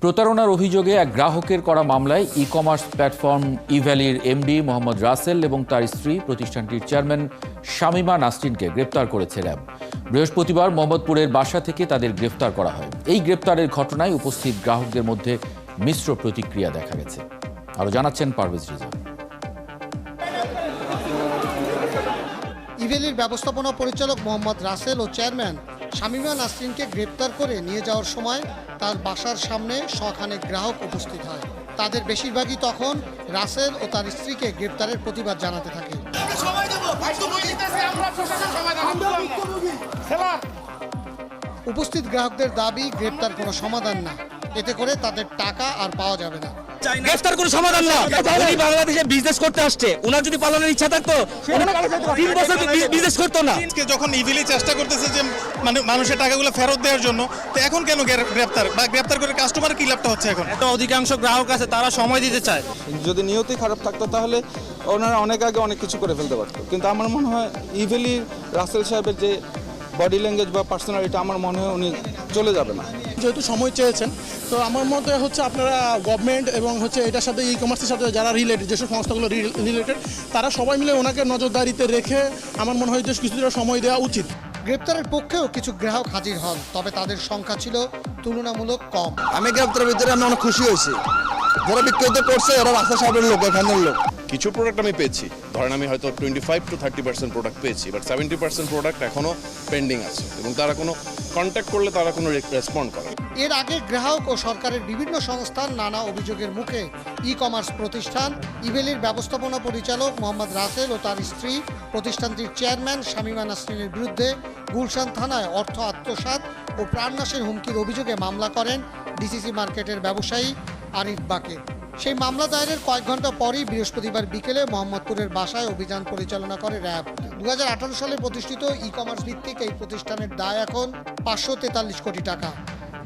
প্রতারণার অভিযোগে এক গ্রাহকের করা মামলায় ই কমার্স প্ল্যাটফর্ম ইভ্যালির এমডি মোহাম্মদ রাসেল এবং তার স্ত্রী প্রতিষ্ঠানটির চেয়ারম্যান শামিমা নাসরিনকে গ্রেপ্তার করেছে র্যাব। বৃহস্পতিবার মোহাম্মদপুরের বাসা থেকে তাদের গ্রেপ্তার করা হয়। এই গ্রেপ্তারের ঘটনায় উপস্থিত গ্রাহকদের মধ্যে মিশ্র প্রতিক্রিয়া দেখা গেছে। আরও জানাচ্ছেন পারভেজ রেজা। ইভ্যালির ব্যবস্থাপনা পরিচালক মোহাম্মদ রাসেল ও চেয়ারম্যান শামিমা নাসরিনকে গ্রেপ্তার করে নিয়ে যাওয়ার সময় তার বাসার সামনে শখানেক গ্রাহক উপস্থিত হয়। তাদের বেশিরভাগই তখন রাসেল ও তার স্ত্রীকে গ্রেপ্তারের প্রতিবাদ জানাতে থাকে। উপস্থিত গ্রাহকদের দাবি গ্রেপ্তার কোনো সমাধান না, এতে করে তাদের টাকা আর পাওয়া যাবে না। গ্রেফতার কোনো সমাধান না। উনি বাংলাদেশে বিজনেস করতে আসছে, ওনার যদি পালানোর ইচ্ছা থাকতো 3 বছর বিজনেস করতো না। যখন ইভিলি চেষ্টা করতেছে যে মানুষের টাকাগুলো ফেরত দেওয়ার জন্য, তো এখন কেন গ্রেপ্তার করে কাস্টমার কি লাভটা হচ্ছে? এখন এত অধিকাংশ গ্রাহক আছে, তারা সময় দিতে চায়। যদি নিয়তি খারাপ থাকতো তাহলে ওনারা অনেক আগে অনেক কিছু করে ফেলতে পারতো, কিন্তু আমার মনে হয় ইভিলি রাসেল সাহেবের যে বডি ল্যাঙ্গুয়েজ বা পার্সোনালিটি, আমার মনে হয় উনি চলে যাবে না। যেহেতু সময় চেয়েছেন, তো আমার মতে হচ্ছে আপনারা গভর্নমেন্ট এবং এটার সাথে ই কমার্সের সাথে যারা রিলেটেড, যেসব সংস্থাগুলো রিলেটেড, তারা সবাই মিলে ওনাকে নজরদারিতে রেখে আমার মনে হয় যে কিছুটা সময় দেওয়া উচিত। গ্রেপ্তারের পক্ষেও কিছু গ্রাহক হাজির হন, তবে তাদের সংখ্যা ছিল তুলনামূলক কম। আমি গ্রেপ্তারের ভিতরে আমি অনেক খুশি হয়েছি। যারা বিক্রিত করছে ওরা রাস্তা সাহেবের লোক, এখানের লোক। কিছু প্রোডাক্ট আমি পেয়েছি, ধরেন আমি হয়তো 25 to 30% প্রোডাক্ট পেয়েছি, বাট 70% প্রোডাক্ট এখনো পেন্ডিং আছে এবং তারা কোনো কন্ট্যাক্ট করলে তারা কোনো রেসপন্ড করে। এর আগে গ্রাহক ও সরকারের বিভিন্ন সংস্থার নানা অভিযোগের মুখে ই কমার্স প্রতিষ্ঠান ইভ্যালির ব্যবস্থাপনা পরিচালক মোহাম্মদ রাসেল ও তার স্ত্রী প্রতিষ্ঠানটির চেয়ারম্যান শামিমা নাসরিনের বিরুদ্ধে গুলশান থানায় অর্থ আত্মসাৎ ও প্রাণনাশের হুমকির অভিযোগে মামলা করেন ডিসিসি মার্কেটের ব্যবসায়ী আরিফ বাকে। সেই মামলা দায়েরের কয়েক ঘন্টা পরই বৃহস্পতিবার বিকেলে মোহাম্মদপুরের বাসায় অভিযান পরিচালনা করে র্যাব। 2018 সালে প্রতিষ্ঠিত ই কমার্স ভিত্তিক এই প্রতিষ্ঠানের দায় এখন 543 কোটি টাকা,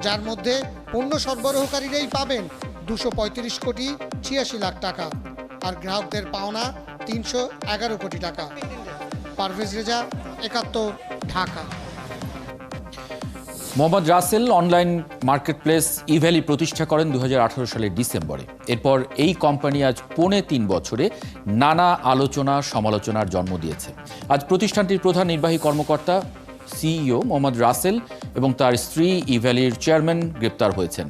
যার মধ্যে পণ্য সরবরাহকারীরাই পাবেন 235 কোটি 86 লাখ টাকা, আর গ্রাহকদের পাওনা 311 কোটি টাকা। পারভেজ রেজা, 71, ঢাকা। মোহাম্মদ রাসেল অনলাইন মার্কেটপ্লেস ইভ্যালি প্রতিষ্ঠা করেন 2018 সালের ডিসেম্বরে। এরপর এই কোম্পানি আজ 3.25 বছরে নানা আলোচনা সমালোচনার জন্ম দিয়েছে। আজ প্রতিষ্ঠানটির প্রধান নির্বাহী কর্মকর্তা সিইও মোহাম্মদ রাসেল এবং তার স্ত্রী ইভ্যালির চেয়ারম্যান গ্রেপ্তার হয়েছেন।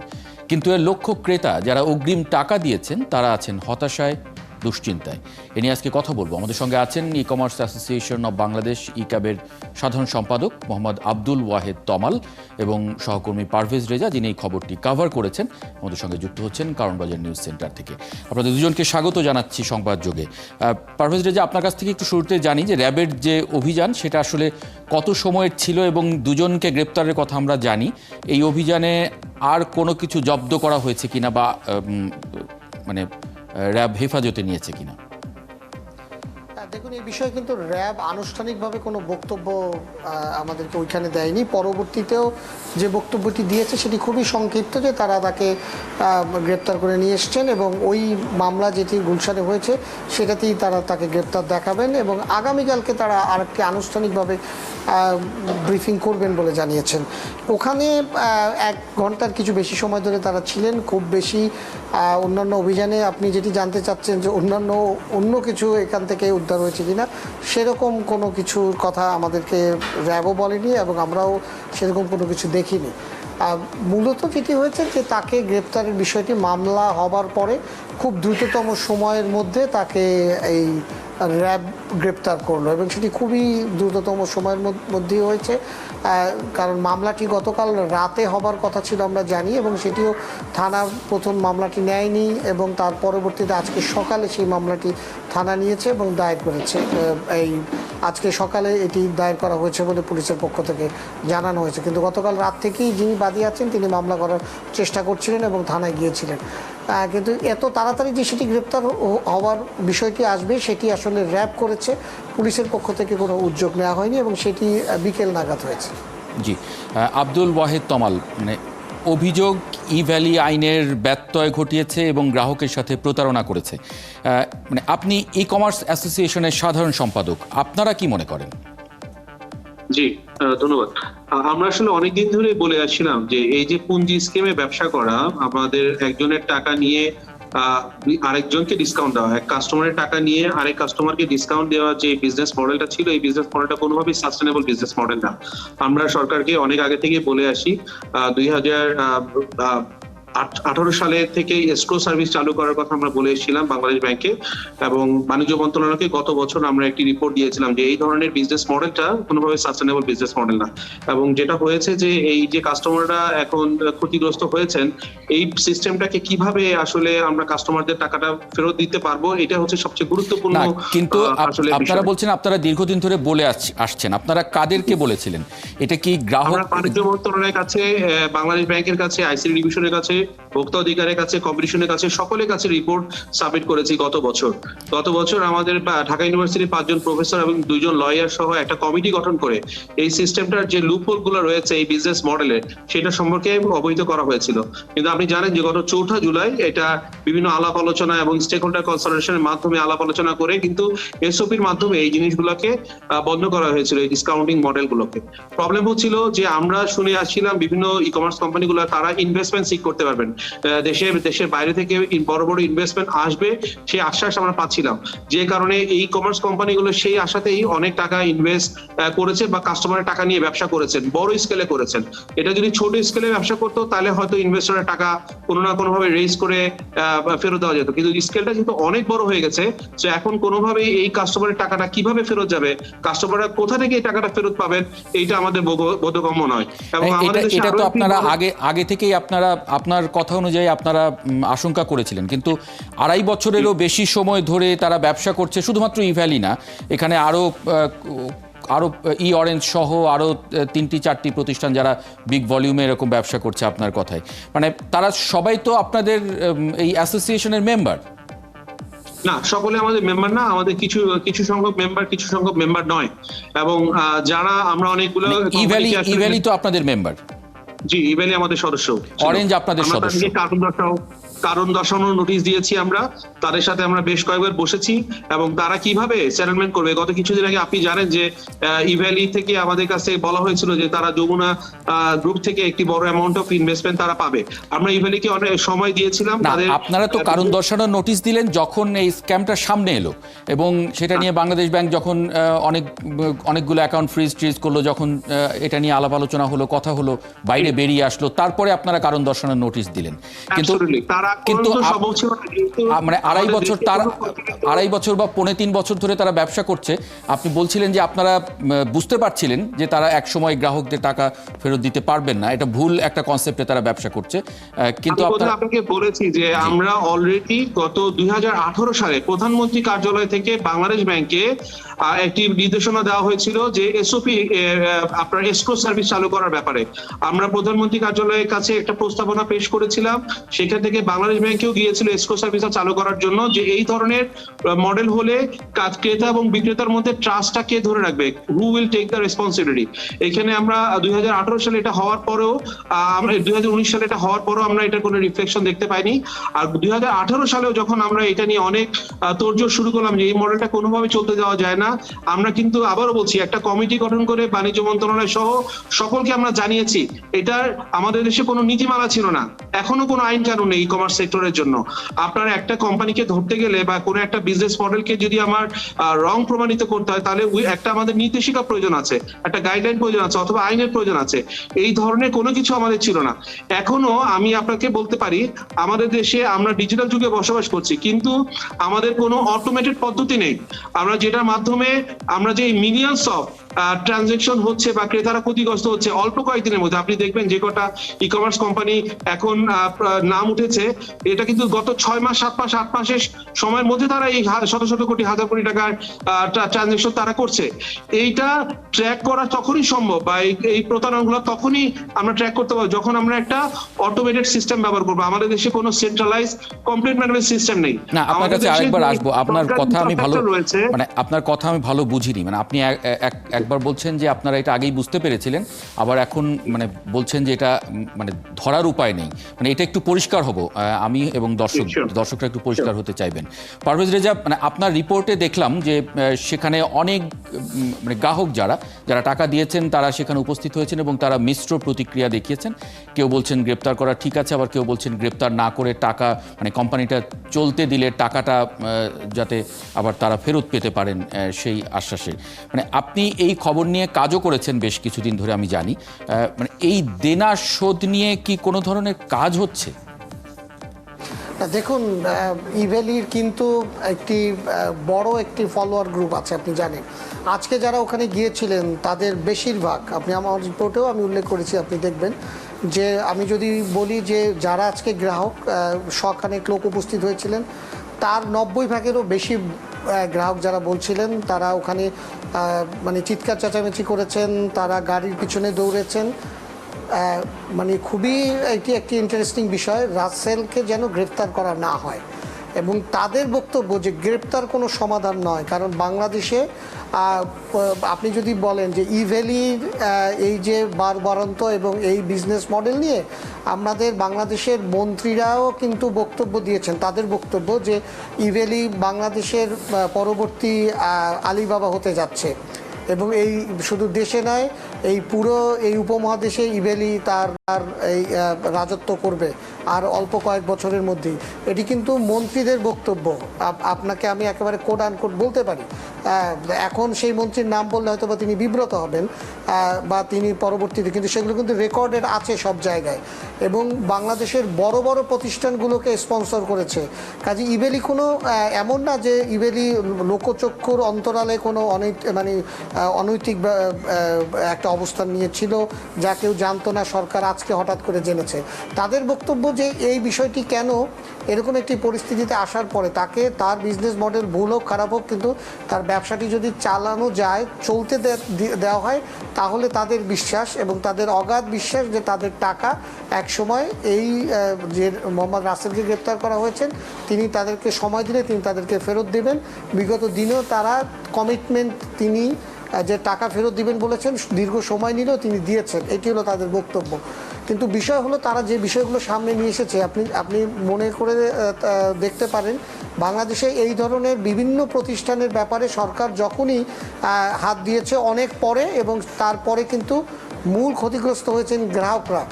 কিন্তু এর লক্ষ্য ক্রেতা যারা অগ্রিম টাকা দিয়েছেন তারা আছেন হতাশায়, দুশ্চিন্তায়। এ নিয়ে আজকে কথা বলবো। আমাদের সঙ্গে আছেন e commerce association of Bangladesh ইক্যাবের সাধারণ সম্পাদক মোহাম্মদ আব্দুল ওয়াহেদ তমাল এবং সহকর্মী পারভেজ রেজা, যিনি এই খবরটি কভার করেছেন। আমাদের সঙ্গে যুক্ত হচ্ছেন কারণবাজার নিউজ সেন্টার থেকে। আপনাদের দুজনকে স্বাগত জানাচ্ছি সংবাদ যোগে। পারভেজ রেজা, আপনার কাছ থেকে একটু শুরুতে জানি যে র্যাবের যে অভিযান সেটা আসলে কত সময়ের ছিল এবং দুজনকে গ্রেপ্তারের কথা আমরা জানি। এই অভিযানে আর কোনো কিছু জব্দ করা হয়েছে কিনা বা মানে র্যাব হেফাজতে নিয়েছে কিনা? দেখুন, এই বিষয়ে কিন্তু র্যাব আনুষ্ঠানিকভাবে কোনো বক্তব্য আমাদেরকে ওইখানে দেয়নি। পরবর্তীতেও যে বক্তব্যটি দিয়েছে সেটি খুবই সংক্ষিপ্ত, যে তারা তাকে গ্রেপ্তার করে নিয়ে এসছেন এবং ওই মামলা যেটি গুলশানে হয়েছে সেটাতেই তারা তাকে গ্রেপ্তার দেখাবেন এবং আগামীকালকে তারা আরেকটি আনুষ্ঠানিকভাবে ব্রিফিং করবেন বলে জানিয়েছেন। ওখানে 1 ঘন্টার কিছু বেশি সময় ধরে তারা ছিলেন। খুব বেশি অন্যান্য অভিযানে আপনি যেটি জানতে চাচ্ছেন যে অন্য কিছু এখান থেকে উদ্ধার হয়েছে কিনা, সেরকম কোনো কিছুর কথা আমাদেরকে র্যাবও বলেনি এবং আমরাও সেরকম কোনো কিছু দেখিনি। মূলত যেটি হয়েছে যে তাকে গ্রেপ্তারের বিষয়টি মামলা হবার পরে খুব দ্রুততম সময়ের মধ্যে তাকে এই র্যাব গ্রেপ্তার করলো এবং সেটি খুবই দ্রুততম সময়ের মধ্যেই হয়েছে। কারণ মামলাটি গতকাল রাতে হবার কথা ছিল আমরা জানি, এবং সেটিও থানা প্রথম মামলাটি নেয়নি এবং তার পরবর্তীতে আজকে সকালে সেই মামলাটি থানা নিয়েছে এবং দায়ের করেছে। আজকে সকালে এটি দায়ের করা হয়েছে বলে পুলিশের পক্ষ থেকে জানানো হয়েছে, কিন্তু গতকাল রাত থেকেই যিনি বাদী আছেন তিনি মামলা করার চেষ্টা করছিলেন এবং থানায় গিয়েছিলেন। কিন্তু এত তাড়াতাড়ি যে সেটি গ্রেপ্তার হওয়ার বিষয়টি আসবে সেটি আসলে র্যাব করেছে, পুলিশের পক্ষ থেকে কোনো উদ্যোগ নেওয়া হয়নি এবং সেটি বিকেল নাগাদ হয়েছে। জি, আব্দুল ওয়াহেদ তমাল, মানে অভিযোগ ইভ্যালি আইনের ব্যত্যয় ঘটিয়েছে এবং গ্রাহকের সাথে প্রতারণা করেছে। মানে আপনি ই কমার্স অ্যাসোসিয়েশনের সাধারণ সম্পাদক, আপনারা কি মনে করেন? জি, ধন্যবাদ। আমরা আসলে অনেকদিন ধরে বলে আসছিলাম যে এই যে পুঁজি স্কিমে ব্যবসা করা, আমাদের একজনের টাকা নিয়ে আরেকজনকে ডিসকাউন্ট দেওয়া, এক কাস্টমারের টাকা নিয়ে আরেক কাস্টমারকে ডিসকাউন্ট দেওয়া যে বিজনেস মডেলটা ছিল, এই বিজনেস মডেলটা কোনোভাবেই সাস্টেনেবল বিজনেস মডেল না। আমরা সরকারকে অনেক আগে থেকে বলে আসি, 2018 সালে থেকে এসক্রো সার্ভিস চালু করার কথা আমরা বলে এসেছিলাম বাংলাদেশ ব্যাংকে, এবং বাণিজ্য মন্ত্রণালয়কে গত বছর আমরা একটি রিপোর্ট দিয়েছিলাম যে এই ধরনের বিজনেস মডেলটা কোনোভাবে সাস্টেনেবল বিজনেস মডেল না। এবং যেটা হয়েছে যে এই যে কাস্টমাররা এখন ক্ষতিগ্রস্ত হয়েছেন, এই সিস্টেমটাকে কিভাবে আসলে আমরা কাস্টমারদের টাকাটা ফেরত দিতে পারবো, এটা হচ্ছে সবচেয়ে গুরুত্বপূর্ণ। না, কিন্তু আসলে আপনারা বলছেন আপনারা দীর্ঘদিন ধরে বলে আসছেন, আপনারা কাদেরকে বলেছিলেন? এটা কি গ্রাহক? আমরা বাণিজ্য মন্ত্রণালয়ের কাছে, বাংলাদেশ ব্যাংকের কাছে, আইসিডি ডিভিশনের কাছে, ভোক্তা অধিকারের কাছে, কম্পিটিশনের কাছে, সকলের কাছে রিপোর্ট সাবমিট করেছি গত বছর আমাদের ঢাকা ইউনিভার্সিটির 5 জন প্রফেসর এবং 2 জন লয়ার সহ একটা কমিটি গঠন করে এই সিস্টেমটার যে লুপহোল গুলো রয়েছে এই বিজনেস মডেলে, সেটা সম্পর্কে অবহিত করা হয়েছিল। কিন্তু আপনি জানেন যে গত 4 জুলাই এটা বিভিন্ন আলাপ আলোচনা এবং স্টেক হোল্ডার কনসালটেশনের মাধ্যমে আলাপ আলোচনা করে কিন্তু এসওপির মাধ্যমে এই জিনিসগুলোকে বন্ধ করা হয়েছিল, এই ডিসকাউন্টিং মডেলগুলোকে। প্রবলেম হচ্ছিল যে আমরা শুনে আসছিলাম বিভিন্ন ই কমার্স কোম্পানিগুলো তারা ইনভেস্টমেন্ট সিক করতে পারবেন, দেশের বাইরে থেকে বড় বড় ইনভেস্টমেন্ট আসবে সেই আশ্বাস আমরা পাচ্ছিলাম, যে কারণে এই কমার্স কোম্পানিগুলো সেই আশাতেই অনেক টাকা ইনভেস্ট করেছে বা কাস্টমারের টাকা নিয়ে ব্যবসা করেছেন, বড় স্কেলে করেছেন। এটা যদি ছোট স্কেলে ব্যবসা করতো তাহলে হয়তো ইনভেস্টরের টাকা কোনো না কোনো ভাবে রেজ করে ফেরত দেওয়া যেত, কিন্তু স্কেলটা কিন্তু অনেক বড় হয়ে গেছে। তো এখন কোনোভাবেই এই কাস্টমারের টাকাটা কিভাবে ফেরত যাবে, কাস্টমাররা কোথা থেকে এই টাকাটা ফেরত পাবেন, এইটা আমাদের বোধগম্য নয়। এবং আমাদের দেশে এটা তো আপনারা আগে থেকেই আপনার কথা অনুযায়ী আপনারা আশঙ্কা করেছিলেন, কিন্তু 2.5 বছরেরও বেশি সময় ধরে তারা ব্যবসা করছে। শুধুমাত্র ইভ্যালি না, এখানে আরো ই অরেঞ্জ সহ আরো 3-4টি প্রতিষ্ঠান যারা বিগ ভলিউমে এরকম ব্যবসা করছে আপনার কথায়, মানে তারা সবাই তো আপনাদের এই অ্যাসোসিয়েশনের মেম্বার না, সকলে আমাদের মেম্বার না, আমাদের কিছু সংখ্যক মেম্বার নয়। এবং যারা আমরা অনেকগুলো ইভ্যালি তো আপনাদের মেম্বার। জি, ইভ্যালি আমাদের সদস্য, অরেঞ্জ আপনাদের সদস্য। কারণ দর্শানোর নোটিশ দিয়েছি আমরা, তাদের সাথে আমরা বেশ কয়েকবার বসেছি এবং তারা কিভাবে সেটেলমেন্ট করবে। গত কিছুদিন আগে আপনি জানেন যে ইভ্যালি থেকে আমাদের কাছে বলা হয়েছিল যে তারা যমুনা গ্রুপ থেকে একটি বড় অ্যামাউন্ট অফ ইনভেস্টমেন্ট তারা পাবে। আমরা ইভ্যালিকে অনেক সময় দিয়েছিলাম। আপনারা তো কারণ দর্শানোর নোটিশ দিলেন যখন এই স্ক্যামটা সামনে এলো, এবং সেটা নিয়ে বাংলাদেশ ব্যাংক যখন অনেকগুলো অ্যাকাউন্ট ফ্রিজ করলো, যখন এটা নিয়ে আলাপ আলোচনা হলো, কথা হলো, বাইরে বেরিয়ে আসলো, তারপরে আপনারা কারণ দর্শানোর নোটিশ দিলেন। কিন্তু মানে 2.5 বছর বা 3.25 বছর ধরে তারা ব্যবসা করছে। আপনি বলছিলেন যে আপনারা বুঝতে পারছিলেন যে তারা এক সময় গ্রাহকদের টাকা ফেরত দিতে পারবেন না, এটা ভুল একটা কনসেপ্টে তারা ব্যবসা করছে। কিন্তু আপনাকে বলেছি যে আমরা অলরেডি গত 2018 সালে প্রধানমন্ত্রী কার্যালয় থেকে বাংলাদেশ ব্যাংকে একটি নির্দেশনা দেওয়া হয়েছিল যে এসওপি আপনার এসক্রো সার্ভিস চালু করার ব্যাপারে। আমরা প্রধানমন্ত্রী কার্যালয়ের কাছে একটা প্রস্তাবনা পেশ করেছিলাম, সেখান থেকে বাংলাদেশ ব্যাংকেও গিয়েছিল এসক্রো সার্ভিসটা চালু করার জন্য, যে এই ধরনের মডেল হলে ক্রেতা এবং বিক্রেতার মধ্যে ট্রাস্টটা কে ধরে রাখবে, who will take the responsibility. এখানে আমরা 2018 সালে এটা হওয়ার পরেও, 2019 সালে এটা হওয়ার পরেও আমরা এটা কোনো রিফ্লেকশন দেখতে পাইনি। আর 2018 সালেও যখন আমরা এটা নিয়ে অনেক তোড়জোড় শুরু করলাম যে এই মডেলটা কোনোভাবে চলতে দেওয়া যায় না, আমরা কিন্তু আবারও বলছি একটা কমিটি গঠন করে বাণিজ্য মন্ত্রণালয় সহ সকলকে আমরা জানিয়েছি এটার আমাদের দেশে কোনো নীতিমালা ছিল না, এখনো কোনো আইন কানুন নেই ই কমার্স সেক্টরের জন্য। আপনার একটা কোম্পানিকে ধরতে গেলে বা কোনো একটা বিজনেস মডেলকে যদি আমার রং প্রমাণিত করতে হয়, তাহলে একটা আমাদের নির্দেশিকা প্রয়োজন আছে, একটা গাইডলাইন প্রয়োজন আছে, অথবা আইনের প্রয়োজন আছে। এই ধরনের কোনো কিছু আমাদের ছিল না। এখনো আমি আপনাকে বলতে পারি আমাদের দেশে আমরা ডিজিটাল যুগে বসবাস করছি, কিন্তু আমাদের কোনো অটোমেটেড পদ্ধতি নেই, আমরা যেটার মাধ্যমে আমরা যে মিলিয়নস অফ ট্রানজেকশন হচ্ছে বা ক্রেতারা ক্ষতিগ্রস্ত হচ্ছে অল্প কয়েকদিনের মধ্যে। আপনি দেখবেন যে কটা ই কমার্স কোম্পানি এখন নাম উঠেছে, এটা কিন্তু গত 6 মাস 7 মাস 8 মাসের সময়ের মধ্যে তারা এই শত শত কোটি হাজার কোটি টাকার ট্রানজেকশন তারা করছে। এইটা ট্র্যাক করা তখনই সম্ভব, বা এই প্রতারণাগুলো তখনই আমরা ট্র্যাক করতে পারবো যখন আমরা একটা অটোমেটেড সিস্টেম ব্যবহার করবো। আমাদের দেশে কোনো সেন্ট্রালাইজ কমপ্লেন্ট ম্যানেজমেন্ট সিস্টেম নেই। না, আপনার কাছে আরেকবার আসবো। আপনার কথা আমি ভালো বুঝিনি, মানে আপনি একবার বলছেন যে আপনারা এটা আগেই বুঝতে পেরেছিলেন, আবার এখন মানে বলছেন যে এটা মানে ধরার উপায় নেই। মানে এটা একটু পরিষ্কার হব আমি এবং দর্শকরা একটু পরিষ্কার হতে চাইবেন। পারভেজ রেজা, মানে আপনার রিপোর্টে দেখলাম যে সেখানে অনেক মানে গ্রাহক যারা টাকা দিয়েছেন তারা সেখানে উপস্থিত হয়েছেন এবং তারা মিশ্র প্রতিক্রিয়া দেখিয়েছেন। কেউ বলছেন গ্রেপ্তার করা ঠিক আছে, আবার কেউ বলছেন গ্রেপ্তার না করে টাকা মানে কোম্পানিটা চলতে দিলে টাকাটা যাতে আবার তারা ফেরত পেতে পারেন সেই আশ্বাসে। মানে আপনি এই খবর নিয়ে কাজও করেছেন বেশ কিছুদিন ধরে আমি জানি, মানে এই দেনা শোধ নিয়ে কি কোনো ধরনের কাজ হচ্ছে? দেখুন, ইভ্যালির কিন্তু একটি বড় একটি ফলোয়ার গ্রুপ আছে, আপনি জানেন। আজকে যারা ওখানে গিয়েছিলেন তাদের বেশিরভাগ, আপনি আমার রিপোর্টেও আমি উল্লেখ করেছি, আপনি দেখবেন যে আমি যদি বলি যে যারা আজকে গ্রাহক শখানেক লোক উপস্থিত হয়েছিলেন, তার 90% বেশি গ্রাহক যারা বলছিলেন তারা ওখানে মানে চিৎকার চেঁচামেচি করেছেন, তারা গাড়ির পিছনে দৌড়েছেন। মানে খুবই এটি একটি ইন্টারেস্টিং বিষয়, রাসেলকে যেন গ্রেপ্তার করা না হয়। এবং তাদের বক্তব্য যে গ্রেপ্তার কোনো সমাধান নয়, কারণ বাংলাদেশে আপনি যদি বলেন যে ইভ্যালির এই যে বারবারন্ত এবং এই বিজনেস মডেল নিয়ে আমাদের বাংলাদেশের মন্ত্রীরাও কিন্তু বক্তব্য দিয়েছেন। তাদের বক্তব্য যে ইভ্যালি বাংলাদেশের পরবর্তী আলিবাবা হতে যাচ্ছে এবং এই শুধু দেশে নয়, এই পুরো এই উপমহাদেশে ইভ্যালি তার এই রাজত্ব করবে আর অল্প কয়েক বছরের মধ্যেই। এটি কিন্তু মন্ত্রীদের বক্তব্য, আপনাকে আমি একেবারে কোড আনকোড বলতে পারি। এখন সেই মন্ত্রীর নাম বললে হয়তো বা তিনি বিব্রত হবেন বা তিনি পরবর্তীতে, কিন্তু সেগুলো কিন্তু রেকর্ডেড আছে সব জায়গায় এবং বাংলাদেশের বড় বড় প্রতিষ্ঠানগুলোকে স্পন্সর করেছে। কাজে ইভ্যালি কোনো এমন না যে ইভ্যালি লোকচক্ষুর অন্তরালে কোনো অনৈতিক একটা অবস্থান নিয়েছিল যা কেউ জানতো না, সরকার আজকে হঠাৎ করে জেনেছে। তাদের বক্তব্য যে এই বিষয়টি কেন এরকম একটি পরিস্থিতিতে আসার পরে তাকে তার বিজনেস মডেল ভুল হোক খারাপ হোক, কিন্তু তার ব্যবসাটি যদি চালানো যায়, চলতে দেওয়া হয়, তাহলে তাদের বিশ্বাস এবং তাদের অগাধ বিশ্বাস যে তাদের টাকা একসময় এই যে মোহাম্মদ রাসেলকে গ্রেপ্তার করা হয়েছেন তিনি তাদেরকে সময় দিলে তিনি তাদেরকে ফেরত দেবেন। বিগত দিনেও তারা কমিটমেন্ট, তিনি যে টাকা ফেরত দিবেন বলেছেন, দীর্ঘ সময় নিলেও তিনি দিয়েছেন, এটি হলো তাদের বক্তব্য। কিন্তু বিষয় হলো তারা যে বিষয়গুলো সামনে নিয়ে এসেছে, আপনি মনে করে দেখতে পারেন বাংলাদেশে এই ধরনের বিভিন্ন প্রতিষ্ঠানের ব্যাপারে সরকার যখনই হাত দিয়েছে অনেক পরে, এবং তারপরে কিন্তু মূল ক্ষতিগ্রস্ত হয়েছেন গ্রাহকরা।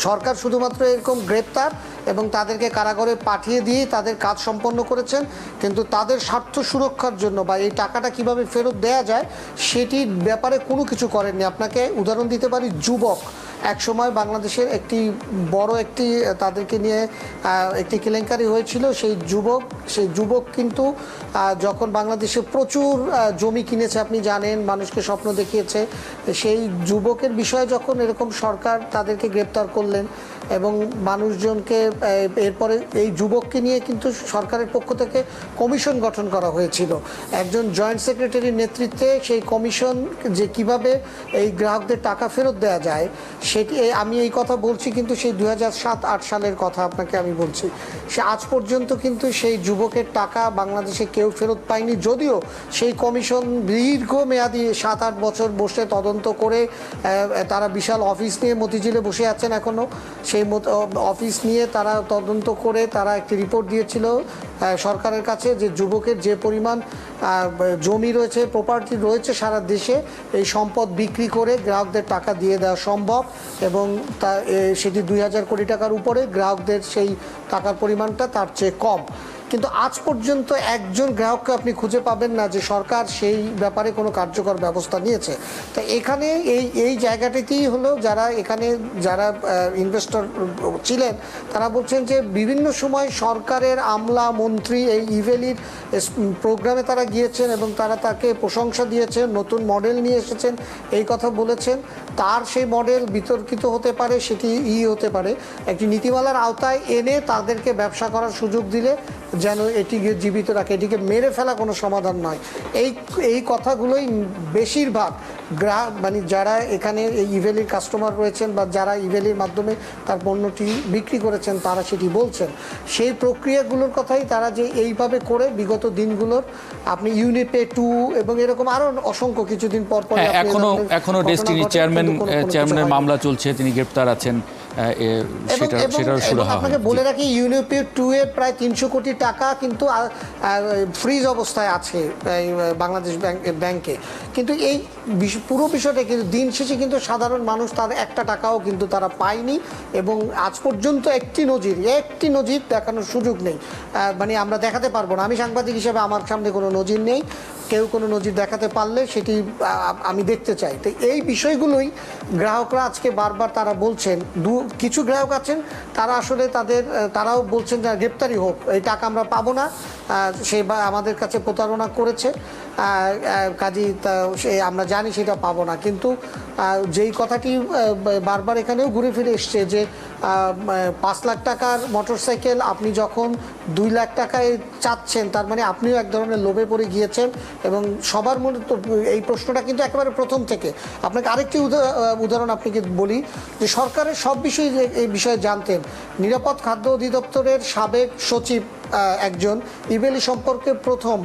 সরকার শুধুমাত্র এরকম গ্রেপ্তার এবং তাদেরকে কারাগারে পাঠিয়ে দিয়ে তাদের কাজ সম্পন্ন করেছেন, কিন্তু তাদের স্বার্থ সুরক্ষার জন্য বা এই টাকাটা কিভাবে ফেরত দেওয়া যায় সেটির ব্যাপারে কোনো কিছু করেননি। আপনাকে উদাহরণ দিতে পারি, যুবক এক সময় বাংলাদেশের একটি বড় একটি তাদেরকে নিয়ে একটি কেলেঙ্কারি হয়েছিল। সেই যুবক কিন্তু যখন বাংলাদেশে প্রচুর জমি কিনেছে, আপনি জানেন, মানুষকে স্বপ্ন দেখিয়েছে, সেই যুবকের বিষয়ে যখন এরকম সরকার তাদেরকে গ্রেপ্তার করলেন এবং মানুষজনকে এরপরে এই যুবককে নিয়ে কিন্তু সরকারের পক্ষ থেকে কমিশন গঠন করা হয়েছিল একজন জয়েন্ট সেক্রেটারির নেতৃত্বে। সেই কমিশন যে কিভাবে এই গ্রাহকদের টাকা ফেরত দেওয়া যায় সেটি, আমি এই কথা বলছি কিন্তু সেই 2007-08 সালের কথা আপনাকে আমি বলছি। সে আজ পর্যন্ত কিন্তু সেই যুবকের টাকা বাংলাদেশে কেউ ফেরত পায়নি, যদিও সেই কমিশন দীর্ঘমেয়াদী 7-8 বছর বসে তদন্ত করে তারা বিশাল অফিস নিয়ে মতিঝিলে বসে আছেন এখনও। সেই অফিস নিয়ে তারা তদন্ত করে তারা একটি রিপোর্ট দিয়েছিল সরকারের কাছে যে যুবকের যে পরিমাণ জমি রয়েছে, প্রপার্টি রয়েছে সারা দেশে, এই সম্পদ বিক্রি করে গ্রাহকদের টাকা দিয়ে দেওয়া সম্ভব এবং সেটি 2000 কোটি টাকার উপরে, গ্রাহকদের সেই টাকার পরিমাণটা তার চেয়ে কম। কিন্তু আজ পর্যন্ত একজন গ্রাহককে আপনি খুঁজে পাবেন না যে সরকার সেই ব্যাপারে কোনো কার্যকর ব্যবস্থা নিয়েছে। তো এখানে এই জায়গাটিতেই হলো যারা ইনভেস্টর ছিলেন তারা বলছেন যে বিভিন্ন সময় সরকারের আমলা মন্ত্রী এই ইভ্যালির প্রোগ্রামে তারা গিয়েছেন এবং তারা তাকে প্রশংসা দিয়েছেন, নতুন মডেল নিয়ে এসেছেন, এই কথা বলেছেন। তার সেই মডেল বিতর্কিত হতে পারে, সেটি হতে পারে একটি নীতিমালার আওতায় এনে তাদেরকে ব্যবসা করার সুযোগ দিলে যেন এটিকে জীবিত রাখে, এটিকে মেরে ফেলা কোনো সমাধান নয়। এই কথাগুলোই বেশিরভাগ গ্রাহক মানে যারা এখানে এই ইভেলির কাস্টমার রয়েছেন বা যারা ইভেলির মাধ্যমে তার পণ্যটি বিক্রি করেছেন তারা সেটি বলছেন। সেই প্রক্রিয়াগুলোর কথাই তারা যে এইভাবে করে বিগত দিনগুলোর আপনি ইউনিপে 2 এবং এরকম আরও অসংখ্য কিছুদিন পর পর হ্যাঁ, এখনো ডেস্টিনি চেয়ারম্যানের মামলা চলছে, তিনি গ্রেপ্তার আছেন, সেটার শুরু হওয়া। আপনাকে বলে রাখি ইউনিপি 2 এর প্রায় 300 কোটি টাকা কিন্তু ফ্রিজ অবস্থায় আছে বাংলাদেশ ব্যাংকে। কিন্তু এই পুরো বিষয়টা কিন্তু দিন শেষে কিন্তু সাধারণ মানুষ তার একটা টাকাও কিন্তু তারা পায়নি এবং আজ পর্যন্ত একটি নজির দেখানোর সুযোগ নেই। মানে আমরা দেখাতে পারবো না, আমি সাংবাদিক হিসেবে আমার সামনে কোনো নজির নেই। কেউ কোনো নজির দেখাতে পারলে সেটি আমি দেখতে চাই। তো এই বিষয়গুলোই গ্রাহকরা আজকে বারবার তারা বলছেন। কিছু গ্রাহক আছেন তারা আসলে তারাও বলছেন যে গ্রেপ্তারি হোক, এই টাকা আমরা পাবো না, সে আমাদের কাছে প্রতারণা করেছে, কাজী সে আমরা জানি সেটা পাবো না। কিন্তু যেই কথাটি বারবার এখানেও ঘুরে ফিরে এসছে যে 5 লাখ টাকার মোটরসাইকেল আপনি যখন 2 লাখ টাকায় চাচ্ছেন, তার মানে আপনিও এক ধরনের লোভে পড়ে গিয়েছেন। এবং সবার মনে তো এই প্রশ্নটা কিন্তু একেবারে প্রথম থেকে। আপনাকে আরেকটি উদাহরণ আপনাকে বলি যে সরকারের সব বিষয়ে এই বিষয়ে জানতেন নিরাপদ খাদ্য অধিদপ্তরের সাবেক সচিব একজন ইভেলি সম্পর্কে প্রথম,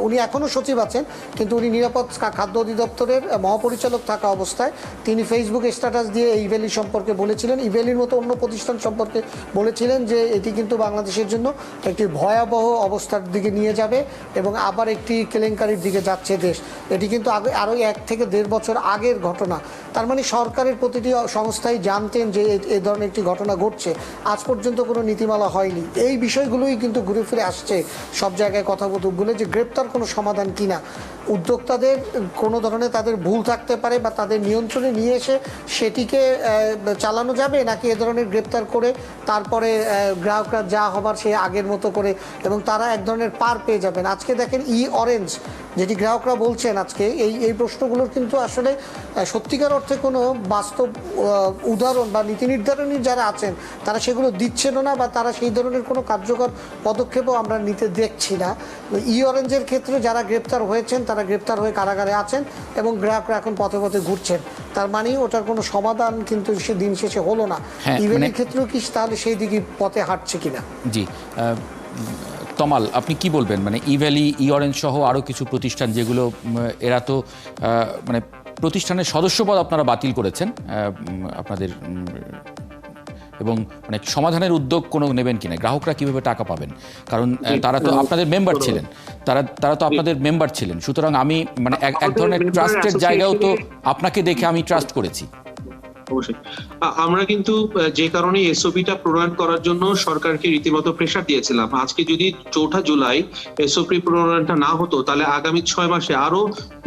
উনি এখনও সচিব আছেন কিন্তু উনি নিরাপদ খাদ্য অধিদপ্তরের মহাপরিচালক থাকা অবস্থায় তিনি ফেসবুকে স্ট্যাটাস দিয়ে ইভেলি সম্পর্কে বলেছিলেন, ইভেলির মতো অন্য প্রতিষ্ঠান সম্পর্কে বলেছিলেন যে এটি কিন্তু বাংলাদেশের জন্য একটি ভয়াবহ অবস্থার দিকে নিয়ে যাবে এবং আবার একটি কেলেঙ্কারির দিকে যাচ্ছে দেশ। এটি কিন্তু আরও 1 থেকে 1.5 বছর আগের ঘটনা। তার মানে সরকারের প্রতিটি সংস্থাই জানতেন যে এই ধরনের একটি ঘটনা ঘটছে, আজ পর্যন্ত কোনো নীতিমালা হয়নি। এই বিষয়গুলোই কিন্তু ঘুরে ফিরে আসছে সব জায়গায় কথাগুলো যে গ্রেপ্তার কোনো সমাধান কিনা। উদ্যোক্তাদের কোনো ধরনের তাদের ভুল থাকতে পারে বা তাদের নিয়ন্ত্রণে নিয়ে এসে সেটিকে চালানো যাবে, নাকি এ ধরনের গ্রেপ্তার করে তারপরে গ্রাহকরা যা হবার সে আগের মতো করে এবং তারা এক ধরনের পার পেয়ে যাবেন। আজকে দেখেন অরেঞ্জ যেটি গ্রাহকরা বলছেন আজকে এই প্রশ্নগুলোর কিন্তু আসলে সত্যিকার অর্থে কোনো বাস্তব উদাহরণ বা নীতি নির্ধারণী যারা আছেন তারা সেগুলো দিচ্ছেনও না বা তারা সেই ধরনের কোনো কার্যকর পদক্ষেপও আমরা নিতে দেখছি না। অরেঞ্জের ক্ষেত্রে যারা গ্রেপ্তার হয়েছেন তারা গ্রেপ্তার হয়ে কারাগারে আছেন এবং গ্রাহকরা এখন পথে পথে ঘুরছেন। তার মানে ওটার কোনো সমাধান কিন্তু সে দিন শেষে হলো না। ইভেন্টের ক্ষেত্রেও কি তাহলে সেই দিকে পথে হাঁটছে কিনা? জি, তমাল আপনি কি বলবেন? মানে ইভ্যালি, অরেঞ্জ সহ আরও কিছু প্রতিষ্ঠান যেগুলো এরা তো মানে প্রতিষ্ঠানের সদস্যপদ আপনারা বাতিল করেছেন আপনাদের, এবং মানে সমাধানের উদ্যোগ কোনো নেবেন কিনা? গ্রাহকরা কিভাবে টাকা পাবেন? কারণ তারা তো আপনাদের মেম্বার ছিলেন, তারা তো আপনাদের মেম্বার ছিলেন। সুতরাং আমি মানে এক ধরনের ট্রাস্টের জায়গাও তো আপনাকে দেখে আমি ট্রাস্ট করেছি। অবশ্যই আমরা কিন্তু যে কারণে এসওপিটা প্রণয়ন করার জন্য সরকারকে রীতিমতো প্রেসার দিয়েছিলাম। আজকে যদি 4 জুলাই এসওপি প্রণয়নটা না হতো তাহলে আগামী 6 মাসে আরো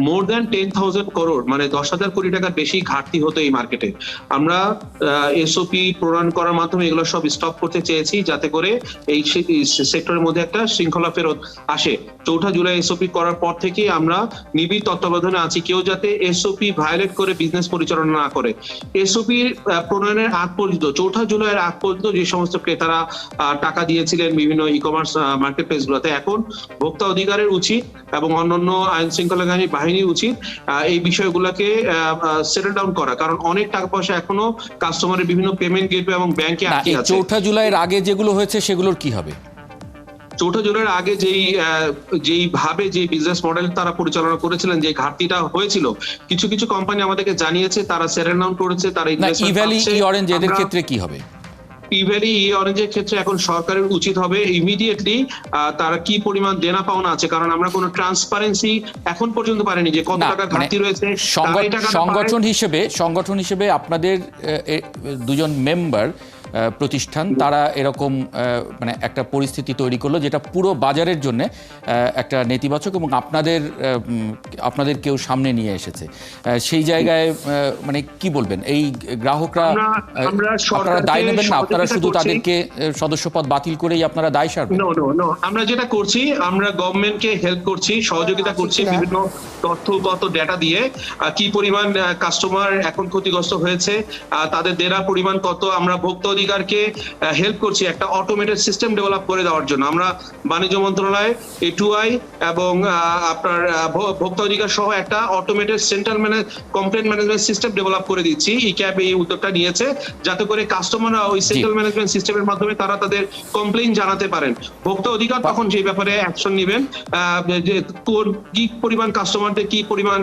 মোর দ্যান 10,000 করোড় মানে 10,000 কোটি টাকার বেশি ঘাটতি হতো এই মার্কেটে। আমরা এসওপি প্রণয়ন করার মাধ্যমে এগুলো সব স্টপ করতে চেয়েছি যাতে করে এই সেক্টরের মধ্যে একটা শৃঙ্খলা ফেরত আসে। 4 জুলাই এসওপি করার পর থেকে আমরা নিবিড় তত্ত্বাবধানে আছি কেউ যাতে এসওপি ভায়োলেট করে বিজনেস পরিচালনা না করে। এসওপি প্রণয়নের আগ পর্যন্ত 4 জুলাইয়ের আগ পর্যন্ত যে সমস্ত ক্রেতারা টাকা দিয়েছিলেন বিভিন্ন ই-কমার্স মার্কেট প্লেস গুলোতে, এখন ভোক্তা অধিকারের উচিত এবং অন্যান্য আইন শৃঙ্খলাকারী বাহিনীর উচিত এই বিষয়গুলোকে সেটেল ডাউন করা, কারণ অনেক টাকা পয়সা এখনো কাস্টমারের বিভিন্ন পেমেন্ট গেটওয়ে এবং ব্যাংকে আটকে আছে। 4 জুলাইয়ের আগে যেগুলো হয়েছে সেগুলোর কি হবে? 4 জুলাইয়ের আগে যেই ভাবে যে বিজনেস মডেল তারা পরিচালনা করেছিলেন, যে ঘাটতিটা হয়েছিল, কিছু কিছু কোম্পানি আমাদেরকে জানিয়েছে তারা সেটেল ডাউন করেছে, তারা ইভ্যালি, অরেঞ্জ এদের ক্ষেত্রে কি হবে? ইভ্যালি, অরেঞ্জের ক্ষেত্রে এখন সরকারের উচিত হবে ইমিডিয়েটলি তারা কি পরিমাণ দেনা পাওনা আছে, কারণ আমরা কোনো ট্রান্সপারেন্সি এখন পর্যন্ত পারিনি যে কত টাকা ঘাটতি রয়েছে। সংগঠন হিসেবে আপনাদের দুজন মেম্বার প্রতিষ্ঠান তারা এরকম মানে একটা পরিস্থিতি তৈরি করলো যেটা পুরো বাজারের জন্য একটা নেতিবাচক এবং আপনাদের কেউ সামনে নিয়ে এসেছে। সেই জায়গায় মানে কি বলবেন? এই গ্রাহকরা আপনারা দায় নেবেন না? আপনারা শুধু তাদেরকে সদস্যপদ বাতিল করেই আপনারা দায় সারবেন? আমরা যেটা করছি, আমরা গভর্নমেন্টকে হেল্প করছি, সহযোগিতা করছি বিভিন্ন তথ্যগত ডেটা দিয়ে কি পরিমাণ কাস্টমার এখন ক্ষতিগ্রস্ত হয়েছে, তাদের দেনার পরিমাণ কত, আমরা ভোক্তা অধিকারকে হেল্প করছি একটা অটোমেটেড সিস্টেম ডেভেলপ করে দেওয়ার জন্য। আমরা বাণিজ্য মন্ত্রণালয়, A2I এবং আপনার ভোক্তা অধিকার সহ একটা automated central complaint management system develop করে দিচ্ছি। ইক্যাব এই উদ্যোগটা নিয়েছে যাতে করে কাস্টমাররা ওই সেন্ট্রাল ম্যানেজমেন্ট সিস্টেমের মাধ্যমে তারা তাদের কমপ্লেইন জানাতে পারেন। ভোক্তা অধিকার তখন যে ব্যাপারে অ্যাকশন নেবেন, যে কি পরিমাণ কাস্টমারদের কি পরিমাণ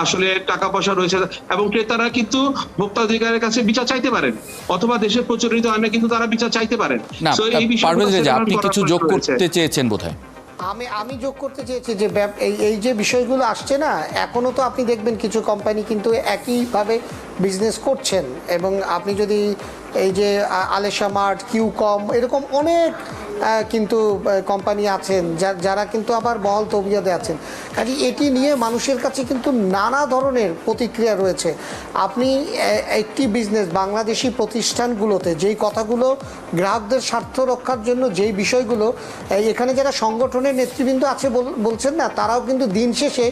আসলে টাকা পয়সা রয়েছে, এবং ক্রেতারা কিন্তু ভোক্তা অধিকারের কাছে বিচার চাইতে পারেন, অথবা দেশের প্রচলিত আইনে কিন্তু তারা বিচার চাইতে পারেন। না, So এই পারভেজ রেজা, আপনি বিষয়গুলো কিছু যোগ করতে চেয়েছেন বোধহয়। আমি যোগ করতে চেয়েছি যে এই যে বিষয়গুলো আসছে না, এখনো তো আপনি দেখবেন কিছু কোম্পানি কিন্তু একইভাবে বিজনেস করছেন, এবং আপনি যদি এই যে আলেশা মার্ট, কিউকম, এরকম অনেক কিন্তু কোম্পানি আছেন যারা কিন্তু আবার বহাল তবিয়তে আছেন। কাজে এটি নিয়ে মানুষের কাছে কিন্তু নানা ধরনের প্রতিক্রিয়া রয়েছে। আপনি একটি বিজনেস বাংলাদেশি প্রতিষ্ঠানগুলোতে যেই কথাগুলো গ্রাহকদের স্বার্থ রক্ষার জন্য যেই বিষয়গুলো এখানে যারা সংগঠনের নেতৃবৃন্দ আছে বলছেন না, তারাও কিন্তু দিন শেষে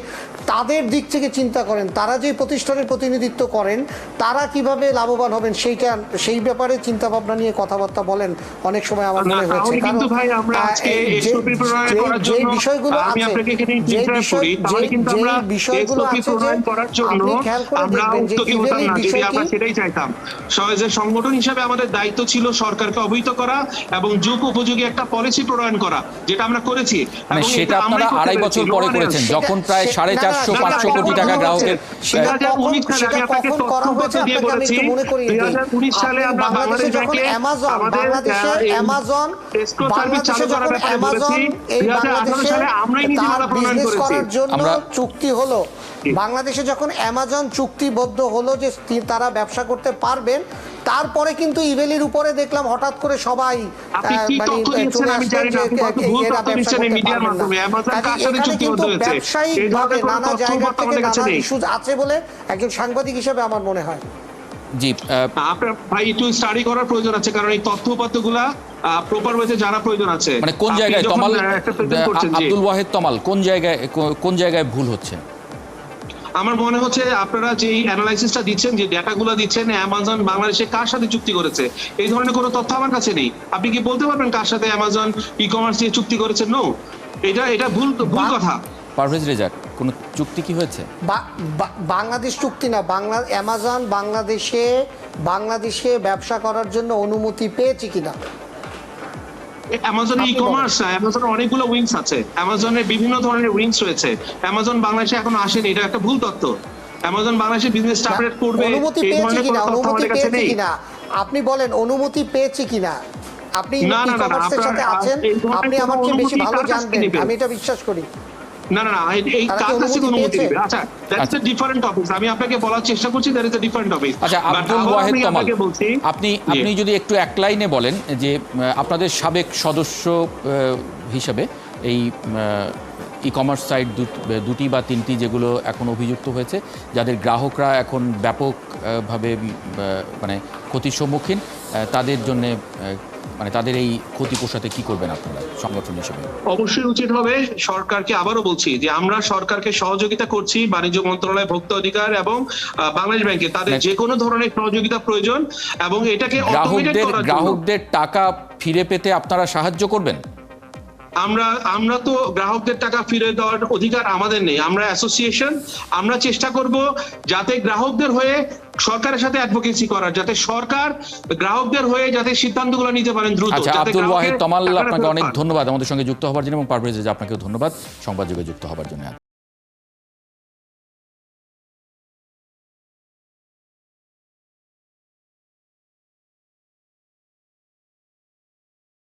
তাদের দিক থেকে চিন্তা করেন, তারা যে প্রতিষ্ঠানের প্রতিনিধিত্ব করেন তারা কিভাবে লাভবান হবেন সেই ব্যাপারে চিন্তা ভাবনা নিয়ে কথাবার্তা বলেন অনেক সময় আমার মনে হয়েছে। কিন্তু ভাই আমরা আজকে এসওপি প্রণয়ন করার জন্য আমি আপনাকে এখানে ইন্টারাপ্ট করি, তাহলে কিন্তু আমরা এসওপি প্রণয়ন করার জন্য আমরা উদ্যোগী হতাম না যদি আমরা সেটাই চাইতাম। যে সংগঠন হিসেবে আমাদের দায়িত্ব ছিল সরকারকে অবহিত করা এবং যুগ উপযোগী একটা পলিসি প্রণয়ন করা, যেটা আমরা করেছি। মানে সেটা আপনারা 2.5 বছর পরে করেছেন, যখন প্রায় 450-500 কোটি টাকা গ্রাহকের। 2019 সালে আমি আপনাকে তথ্য দিয়ে বলেছি, 2019 সালে আমরা বাংলাদেশ ব্যাংকে আমাদের অ্যামাজন চুক্তি হলো, বাংলাদেশে যখন অ্যামাজন চুক্তিবদ্ধ হলো যে তারা ব্যবসা করতে পারবেন, তারপরে কিন্তু ইভেলির উপরে দেখলাম হঠাৎ করে সবাই ব্যবসায়িকভাবে নানা জায়গা থেকে নানা ইস্যু আছে বলে একজন সাংবাদিক হিসেবে আমার মনে হয়। জি, আপনার ভাই একটু স্টাডি করার প্রয়োজন আছে, কারণ এই তথ্যপত্রগুলা প্রপার ওয়েতে জানা প্রয়োজন আছে। মানে কোন জায়গায় তমাল, আব্দুল ওয়াহেদ তমাল, কোন জায়গায় ভুল হচ্ছে? আমার মনে হচ্ছে আপনারা যে অ্যানালাইসিসটা দিচ্ছেন, যে ডেটাগুলো দিচ্ছেন, অ্যামাজন বাংলাদেশে কার সাথে চুক্তি করেছে, এই ধরনের কোনো তথ্য আমার কাছে নেই। আপনি কি বলতে পারবেন কার সাথে অ্যামাজন ই-কমার্স দিয়ে চুক্তি করেছে? নো, এটা ভুল কথা। পারভেজ রেজা, কোন চুক্তি কি হয়েছে? বাংলাদেশ চুক্তি না, অ্যামাজন বাংলাদেশে ব্যবসা করার জন্য অনুমতি পেয়েছে কিনা? অ্যামাজন ই-কমার্স, অ্যামাজনের অনেকগুলো উইংস আছে, অ্যামাজনের বিভিন্ন ধরনের উইংস রয়েছে। অ্যামাজন বাংলাদেশে এখন আসেনি, এটা একটা ভুল তথ্য। অ্যামাজন বাংলাদেশে বিজনেস স্টার্ট করবে, অনুমতি পেয়েছে কিনা? অনুমতি পেয়েছে কিনা আপনি বলেন, অনুমতি পেয়েছে কিনা? আপনি ই-কমার্সের সাথে আছেন, আপনি আমার চেয়ে বেশি ভালো জানবেন, আমি এটা বিশ্বাস করি। না, এই কার কাছে অনুমতি দিবে? আচ্ছা, দ্যাটস আ ডিফারেন্ট টপিক। আমি আপনাকে বলার চেষ্টা করছি that is a different topic. আচ্ছা, আব্দুল ওয়াহেদ তমাল, আপনি যদি একটু এক লাইনে বলেন যে আপনাদের সাবেক সদস্য হিসেবে এই ই-কমার্স সাইট দুটি বা তিনটি যেগুলো এখন অভিযুক্ত হয়েছে, যাদের গ্রাহকরা এখন ব্যাপকভাবে মানে ক্ষতির সম্মুখীন, তাদের জন্য মানে তাদের এই ক্ষতি পোষাতে কি করবেন আপনারা সংগঠন হিসেবে? অবশ্যই উচিত হবে সরকারকে, আবারও বলছি যে আমরা সরকারকে সহযোগিতা করছি, বাণিজ্য মন্ত্রণালয়, ভোক্তা অধিকার এবং বাংলাদেশ ব্যাংকে তাদের যে কোনো ধরনের সহযোগিতা প্রয়োজন, এবং এটাকে গ্রাহকদের টাকা ফিরে পেতে আপনারা সাহায্য করবেন। আমরা তো গ্রাহকদের টাকা ফিরে দেওয়ার অধিকার আমাদের নেই, আমরা অ্যাসোসিয়েশন। আমরা চেষ্টা করব যাতে গ্রাহকদের হয়ে সরকারের সাথে অ্যাডভোকেসি করার, যাতে সরকার গ্রাহকদের হয়ে যাতে সিদ্ধান্তগুলো নিতে পারেন দ্রুত। আচ্ছা, আব্দুল ওয়াহেদ তমাল, আপনাকে অনেক ধন্যবাদ আমাদের সঙ্গে যুক্ত হওয়ার জন্য, এবং পারভেজ রেজা আপনাকেও ধন্যবাদ সংবাদযোগে যুক্ত হওয়ার জন্য।